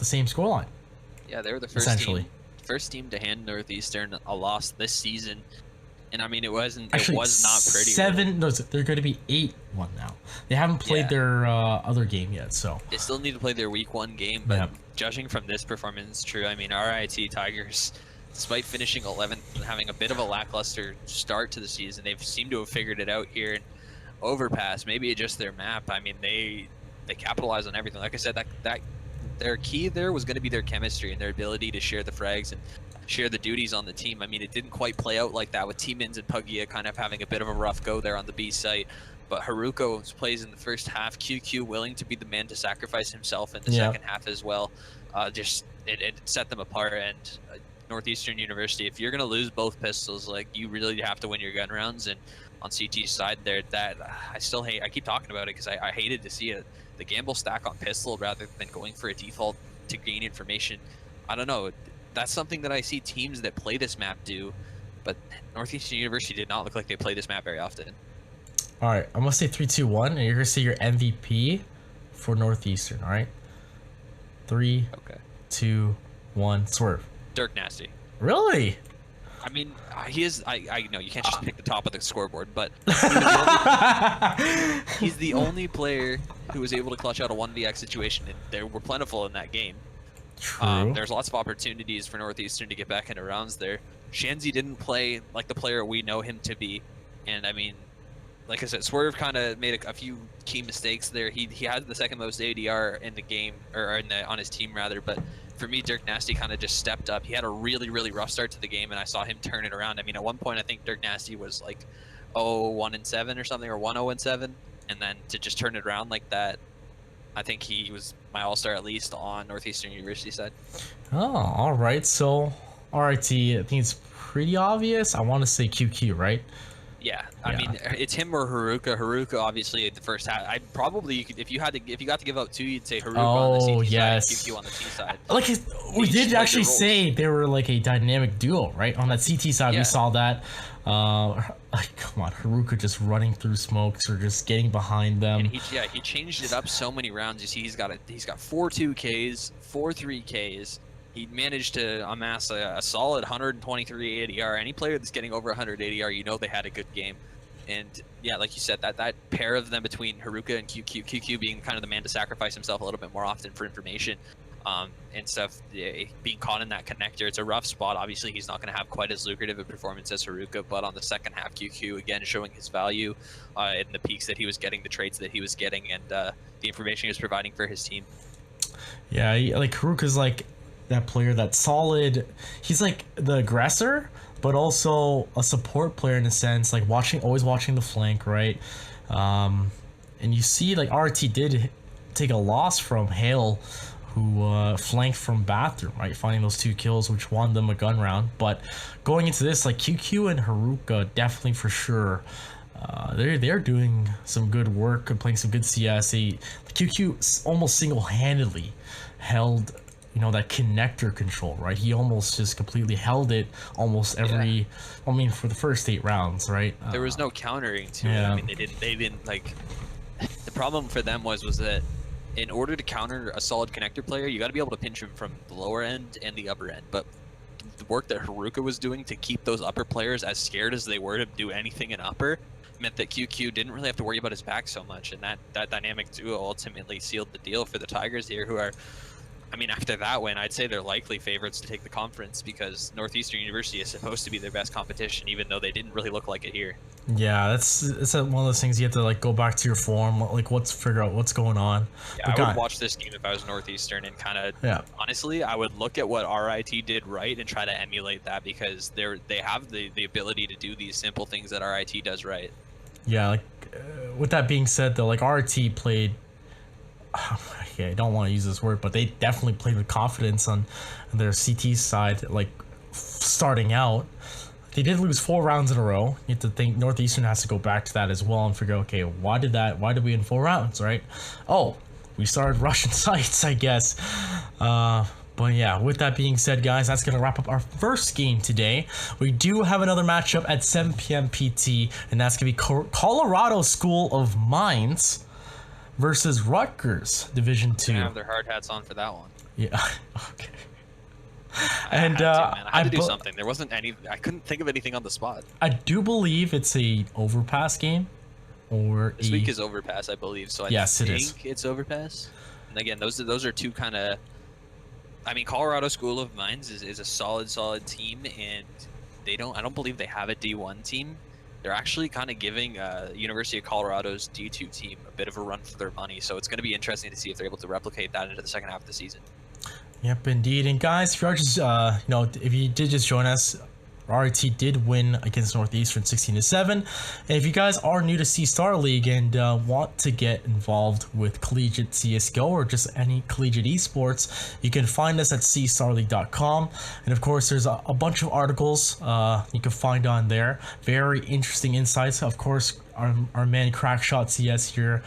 same scoreline. Yeah, they were the first team to hand Northeastern a loss this season, and I mean it was not pretty. 7, really. No, they're going to be 8-1 now. They haven't played their other game yet, so they still need to play their week 1 game. But judging from this performance, true. I mean, RIT Tigers, despite finishing 11th and having a bit of a lackluster start to the season, they've seemed to have figured it out here. And Overpass, maybe it's just their map. I mean, they capitalize on everything. Like I said, that their key there was going to be their chemistry and their ability to share the frags and share the duties on the team. I mean, it didn't quite play out like that with T-Mins and Puggia kind of having a bit of a rough go there on the B site. But Haruko plays in the first half. QQ willing to be the man to sacrifice himself in the second half as well. It set them apart. And Northeastern University, if you're going to lose both pistols, like, you really have to win your gun rounds. And on CT's side there, that I still hate. I keep talking about it because I hated to see it. The gamble stack on pistol rather than going for a default to gain information. I don't know. That's something that I see teams that play this map do, but Northeastern University did not look like they play this map very often. All right, I'm gonna say 3, 2, 1, and you're gonna say your MVP for Northeastern. All right, 3, 2, 1, Swerve. Dirk Nasty. Really? I mean, he is. I know you can't just pick the top of the scoreboard, but he's the only player who was able to clutch out a 1vx situation, and they were plentiful in that game. True. There's lots of opportunities for Northeastern to get back into rounds there. Shanzi didn't play like the player we know him to be, and I mean, like I said, Swerve kind of made a few key mistakes there. He had the second most ADR in the game, or on his team rather, but for me, Dirk Nasty kind of just stepped up. He had a really, really rough start to the game, and I saw him turn it around. I mean, at one point, I think Dirk Nasty was like 0-1-7 or something, or 1-0-7, and then to just turn it around like that, I think he was my all-star at least on Northeastern University side. Oh, all right. So, RIT, I think it's pretty obvious. I want to say QQ, right? Yeah, I mean, it's him or Haruka. Haruka, obviously, at the first half. I'd probably, if you got to give out 2, you'd say Haruka on the CT side, QQ on the T side. Like, we did actually say they were like a dynamic duo, right? On that CT side, we saw that. Like, come on, Haruka just running through smokes or just getting behind them. And he changed it up so many rounds. You see, he's got 4 2Ks, 4 3Ks. he managed to amass a solid 123 ADR. Any player that's getting over 100 ADR, you know they had a good game. And yeah, like you said, that pair of them between Haruka and QQ being kind of the man to sacrifice himself a little bit more often for information and stuff, being caught in that connector, it's a rough spot. Obviously, he's not going to have quite as lucrative a performance as Haruka, but on the second half, QQ again showing his value in the peaks that he was getting, the trades that he was getting, and the information he was providing for his team. Yeah, like Haruka's like that player that's solid. He's like the aggressor, but also a support player in a sense, like always watching the flank, right? And you see like RIT did take a loss from Hale, who flanked from bathroom, right? Finding those 2 kills, which won them a gun round. But going into this, like QQ and Haruka, definitely for sure, they're doing some good work and playing some good CS. QQ almost single-handedly held, you know, that connector control, right? He almost just completely held it almost every, I mean, for the first 8 rounds, right? There was no countering to it. I mean, they didn't like, the problem for them was that in order to counter a solid connector player, you got to be able to pinch him from the lower end and the upper end. But the work that Haruka was doing to keep those upper players as scared as they were to do anything in upper meant that QQ didn't really have to worry about his back so much, and that dynamic duo ultimately sealed the deal for the Tigers here, who are, I mean, after that win, I'd say they're likely favorites to take the conference, because Northeastern University is supposed to be their best competition, even though they didn't really look like it here. Yeah, it's one of those things you have to like go back to your form, like figure out what's going on. Yeah, I would watch this game if I was Northeastern and kind of, honestly, I would look at what RIT did right and try to emulate that, because they have the ability to do these simple things that RIT does right. Yeah, like with that being said though, like RIT played, yeah, I don't want to use this word, but they definitely played with confidence on their CT side, like starting out. They did lose 4 rounds in a row. You have to think Northeastern has to go back to that as well and figure out, okay, why did we win 4 rounds, right? Oh, we started rushing sites, I guess. But yeah, with that being said, guys, that's going to wrap up our first game today. We do have another matchup at 7 p.m. PT, and that's going to be Colorado School of Mines versus Rutgers Division 2. They have their hard hats on for that one. Yeah, okay. And I had to do something. There wasn't any. I couldn't think of anything on the spot. I do believe it's a overpass game, or this week is overpass, I believe. So I think it's overpass. And again, those are two kind of. I mean, Colorado School of Mines is a solid team, and I don't believe they have a D1 team. They're actually kind of giving University of Colorado's D2 team a bit of a run for their money. So it's going to be interesting to see if they're able to replicate that into the second half of the season. Yep, indeed. And guys, if you are just, if you did just join us, RIT did win against Northeastern 16-7. And if you guys are new to C-Star League and want to get involved with collegiate CSGO or just any collegiate esports, you can find us at cstarleague.com. And of course, there's a bunch of articles you can find on there. Very interesting insights. Of course, our man Crackshot CS here,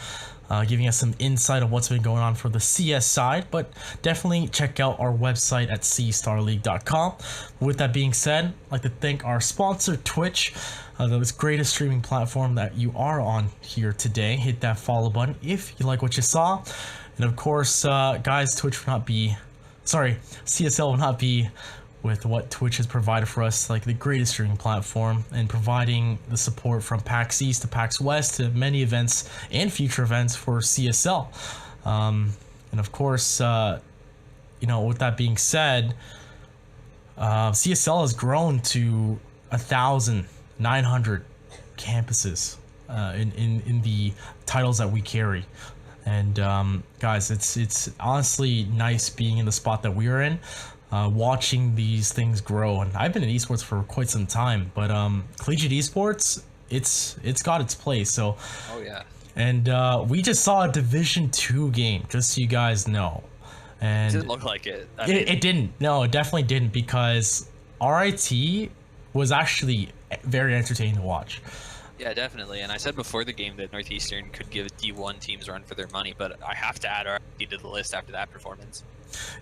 giving us some insight on what's been going on for the CS side, but definitely check out our website at cstarleague.com. With that being said, I'd like to thank our sponsor, Twitch, the greatest streaming platform that you are on here today. Hit that follow button if you like what you saw. And of course, guys, CSL will not be with what Twitch has provided for us, like the greatest streaming platform, and providing the support from PAX East to PAX West to many events and future events for CSL. And of course, with that being said, CSL has grown to 1,900 campuses in the titles that we carry. And guys, it's honestly nice being in the spot that we are in. Watching these things grow, and I've been in esports for quite some time, but collegiate esports, it's got its place. So, oh yeah, and we just saw a Division 2 game, just so you guys know, and it didn't look like it. It didn't. No, it definitely didn't, because RIT was actually very entertaining to watch. Yeah, definitely. And I said before the game that Northeastern could give D1 teams a run for their money, but I have to add RIT to the list after that performance.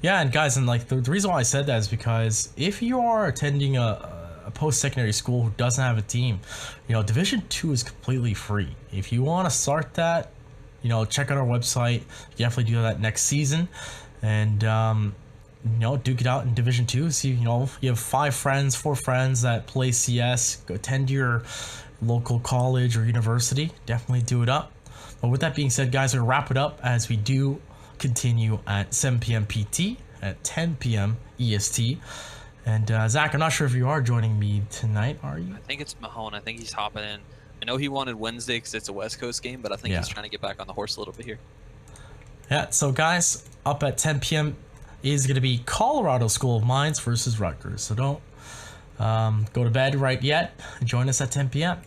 Yeah, and guys, and like the reason why I said that is because if you are attending a post-secondary school who doesn't have a team, Division 2 is completely free. If you want to start that, check out our website. You definitely do that next season. And duke it out in Division 2. See, you have 4 friends that play CS. Go attend your local college or university. Definitely do it up. But with that being said, guys, we're gonna wrap it up as we do continue at 7 p.m. PT, at 10 p.m. EST. And Zach, I'm not sure if you are joining me tonight, are you? I think it's Mahone. I think he's hopping in. I know he wanted Wednesday because it's a West Coast game, but I think he's trying to get back on the horse a little bit here. Yeah, so guys, up at 10 p.m. is going to be Colorado School of Mines versus Rutgers. So don't go to bed right yet. Join us at 10 p.m.